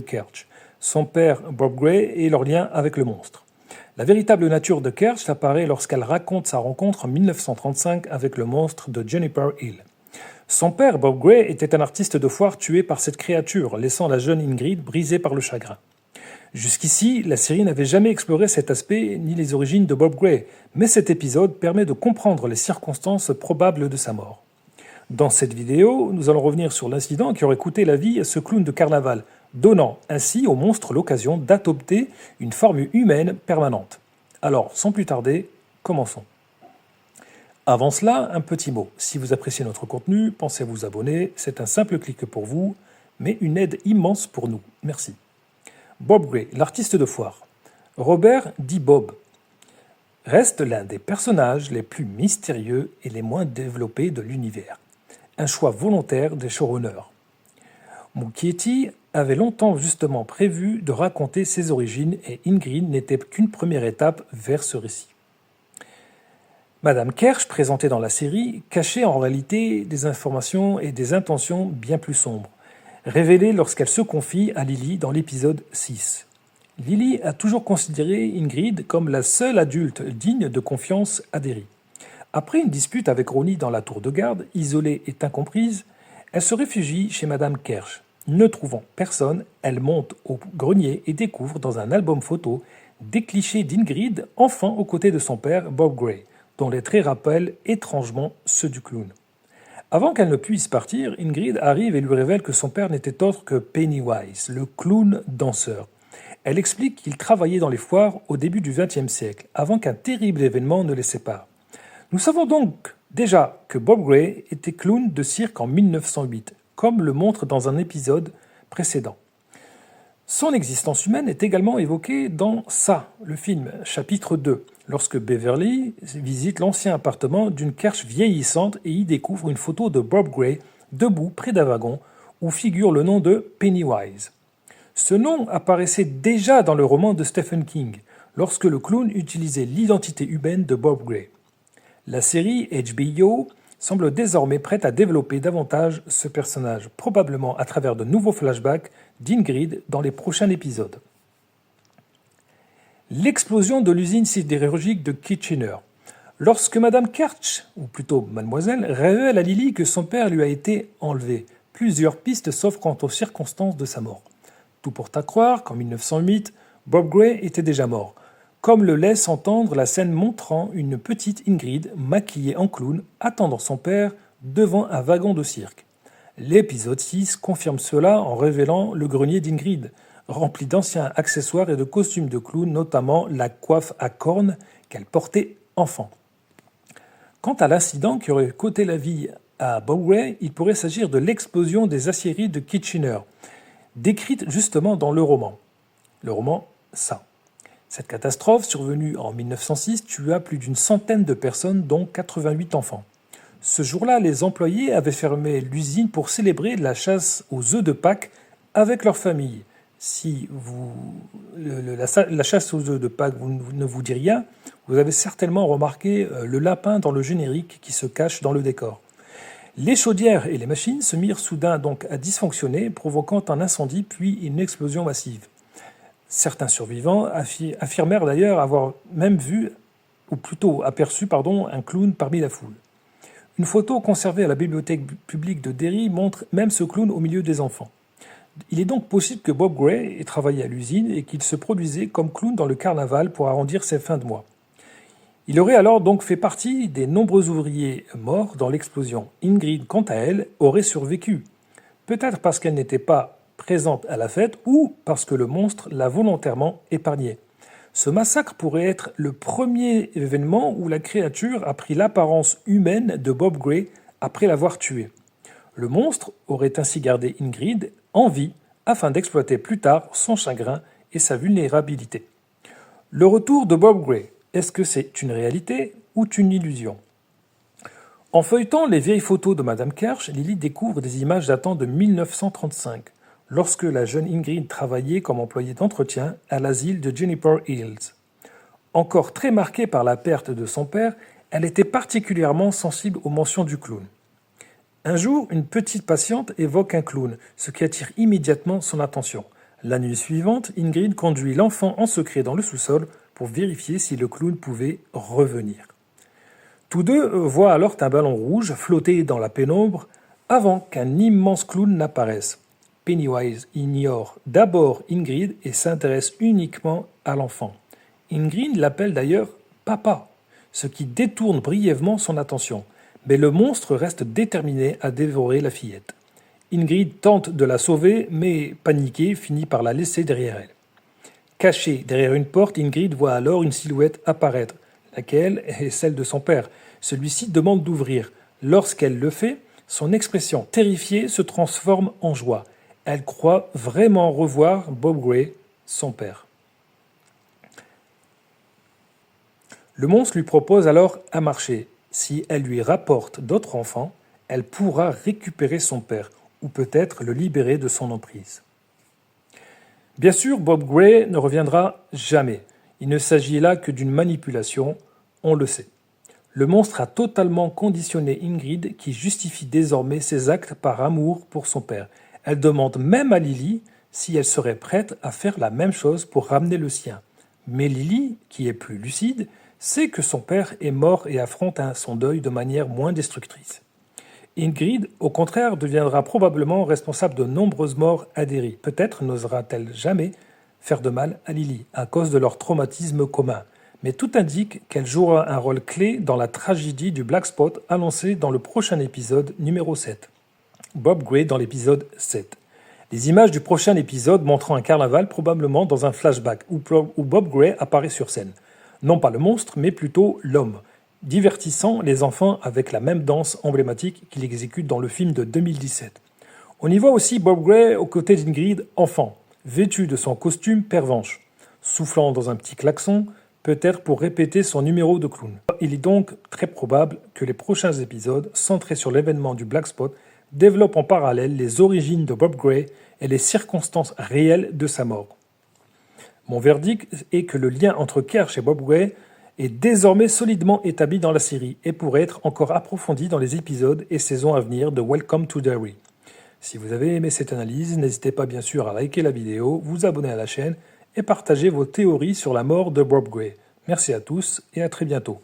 Kerch, son père Bob Gray et leur lien avec le monstre. La véritable nature de Kerch apparaît lorsqu'elle raconte sa rencontre en 1935 avec le monstre de Juniper Hill. Son père, Bob Gray, était un artiste de foire tué par cette créature, laissant la jeune Ingrid brisée par le chagrin. Jusqu'ici, la série n'avait jamais exploré cet aspect ni les origines de Bob Gray, mais cet épisode permet de comprendre les circonstances probables de sa mort. Dans cette vidéo, nous allons revenir sur l'incident qui aurait coûté la vie à ce clown de carnaval, donnant ainsi au monstre l'occasion d'adopter une forme humaine permanente. Alors, sans plus tarder, commençons. Avant cela, un petit mot. Si vous appréciez notre contenu, pensez à vous abonner. C'est un simple clic pour vous, mais une aide immense pour nous. Merci. Bob Gray, l'artiste de foire. Robert dit Bob reste l'un des personnages les plus mystérieux et les moins développés de l'univers. Un choix volontaire des showrunners. Muschietti avait longtemps justement prévu de raconter ses origines et Ingrid n'était qu'une première étape vers ce récit. Madame Kerch, présentée dans la série, cachait en réalité des informations et des intentions bien plus sombres, révélées lorsqu'elle se confie à Lily dans l'épisode 6. Lily a toujours considéré Ingrid comme la seule adulte digne de confiance à Derry. Après une dispute avec Ronnie dans la tour de garde, isolée et incomprise, elle se réfugie chez Madame Kerch. Ne trouvant personne, elle monte au grenier et découvre dans un album photo des clichés d'Ingrid, enfant aux côtés de son père Bob Gray, dont les traits rappellent étrangement ceux du clown. Avant qu'elle ne puisse partir, Ingrid arrive et lui révèle que son père n'était autre que Pennywise, le clown danseur. Elle explique qu'il travaillait dans les foires au début du XXe siècle, avant qu'un terrible événement ne les sépare. Nous savons donc déjà que Bob Gray était clown de cirque en 1908, comme le montre dans un épisode précédent. Son existence humaine est également évoquée dans Ça, le film, chapitre 2, lorsque Beverly visite l'ancien appartement d'une Kerch vieillissante et y découvre une photo de Bob Gray debout près d'un wagon où figure le nom de Pennywise. Ce nom apparaissait déjà dans le roman de Stephen King, lorsque le clown utilisait l'identité humaine de Bob Gray. La série HBO semble désormais prête à développer davantage ce personnage, probablement à travers de nouveaux flashbacks d'Ingrid dans les prochains épisodes. L'explosion de l'usine sidérurgique de Kitchener. Lorsque Madame Kerch, ou plutôt Mademoiselle, révèle à Lily que son père lui a été enlevé, plusieurs pistes s'offrent quant aux circonstances de sa mort. Tout porte à croire qu'en 1908, Bob Gray était déjà mort, comme le laisse entendre la scène montrant une petite Ingrid maquillée en clown attendant son père devant un wagon de cirque. L'épisode 6 confirme cela en révélant le grenier d'Ingrid, rempli d'anciens accessoires et de costumes de clown, notamment la coiffe à cornes qu'elle portait enfant. Quant à l'incident qui aurait coûté la vie à Bob Gray, il pourrait s'agir de l'explosion des aciéries de Kitchener, décrite justement dans le roman. Le roman Ça. Cette catastrophe, survenue en 1906, tua plus d'une centaine de personnes, dont 88 enfants. Ce jour-là, les employés avaient fermé l'usine pour célébrer la chasse aux œufs de Pâques avec leur famille. Si la chasse aux œufs de Pâques ne vous dit rien, vous avez certainement remarqué le lapin dans le générique qui se cache dans le décor. Les chaudières et les machines se mirent soudain donc à dysfonctionner, provoquant un incendie puis une explosion massive. Certains survivants affirmèrent d'ailleurs avoir même vu, ou plutôt aperçu, un clown parmi la foule. Une photo conservée à la bibliothèque publique de Derry montre même ce clown au milieu des enfants. Il est donc possible que Bob Gray ait travaillé à l'usine et qu'il se produisait comme clown dans le carnaval pour arrondir ses fins de mois. Il aurait alors donc fait partie des nombreux ouvriers morts dans l'explosion. Ingrid, quant à elle, aurait survécu. Peut-être parce qu'elle n'était pas présente à la fête ou parce que le monstre l'a volontairement épargnée. Ce massacre pourrait être le premier événement où la créature a pris l'apparence humaine de Bob Gray après l'avoir tué. Le monstre aurait ainsi gardé Ingrid en vie afin d'exploiter plus tard son chagrin et sa vulnérabilité. Le retour de Bob Gray, est-ce que c'est une réalité ou une illusion ? En feuilletant les vieilles photos de Madame Kerch, Lily découvre des images datant de 1935. Lorsque la jeune Ingrid travaillait comme employée d'entretien à l'asile de Juniper Hills. Encore très marquée par la perte de son père, elle était particulièrement sensible aux mentions du clown. Un jour, une petite patiente évoque un clown, ce qui attire immédiatement son attention. La nuit suivante, Ingrid conduit l'enfant en secret dans le sous-sol pour vérifier si le clown pouvait revenir. Tous deux voient alors un ballon rouge flotter dans la pénombre avant qu'un immense clown n'apparaisse. Pennywise ignore d'abord Ingrid et s'intéresse uniquement à l'enfant. Ingrid l'appelle d'ailleurs « papa », ce qui détourne brièvement son attention, mais le monstre reste déterminé à dévorer la fillette. Ingrid tente de la sauver, mais paniquée, finit par la laisser derrière elle. Cachée derrière une porte, Ingrid voit alors une silhouette apparaître, laquelle est celle de son père. Celui-ci demande d'ouvrir. Lorsqu'elle le fait, son expression terrifiée se transforme en joie. Elle croit vraiment revoir Bob Gray, son père. Le monstre lui propose alors un marché. Si elle lui rapporte d'autres enfants, elle pourra récupérer son père, ou peut-être le libérer de son emprise. Bien sûr, Bob Gray ne reviendra jamais. Il ne s'agit là que d'une manipulation, on le sait. Le monstre a totalement conditionné Ingrid qui justifie désormais ses actes par amour pour son père. Elle demande même à Lily si elle serait prête à faire la même chose pour ramener le sien. Mais Lily, qui est plus lucide, sait que son père est mort et affronte son deuil de manière moins destructrice. Ingrid, au contraire, deviendra probablement responsable de nombreuses morts à Derry. Peut-être n'osera-t-elle jamais faire de mal à Lily, à cause de leur traumatisme commun. Mais tout indique qu'elle jouera un rôle clé dans la tragédie du Black Spot annoncée dans le prochain épisode numéro 7. Bob Gray dans l'épisode 7. Les images du prochain épisode montrant un carnaval probablement dans un flashback où Bob Gray apparaît sur scène. Non pas le monstre, mais plutôt l'homme, divertissant les enfants avec la même danse emblématique qu'il exécute dans le film de 2017. On y voit aussi Bob Gray aux côtés d'Ingrid, enfant, vêtu de son costume pervenche, soufflant dans un petit klaxon, peut-être pour répéter son numéro de clown. Il est donc très probable que les prochains épisodes, centrés sur l'événement du Black Spot, développent en parallèle les origines de Bob Gray et les circonstances réelles de sa mort. Mon verdict est que le lien entre Kersh et Bob Gray est désormais solidement établi dans la série et pourrait être encore approfondi dans les épisodes et saisons à venir de Welcome to Derry. Si vous avez aimé cette analyse, n'hésitez pas bien sûr à liker la vidéo, vous abonner à la chaîne et partager vos théories sur la mort de Bob Gray. Merci à tous et à très bientôt.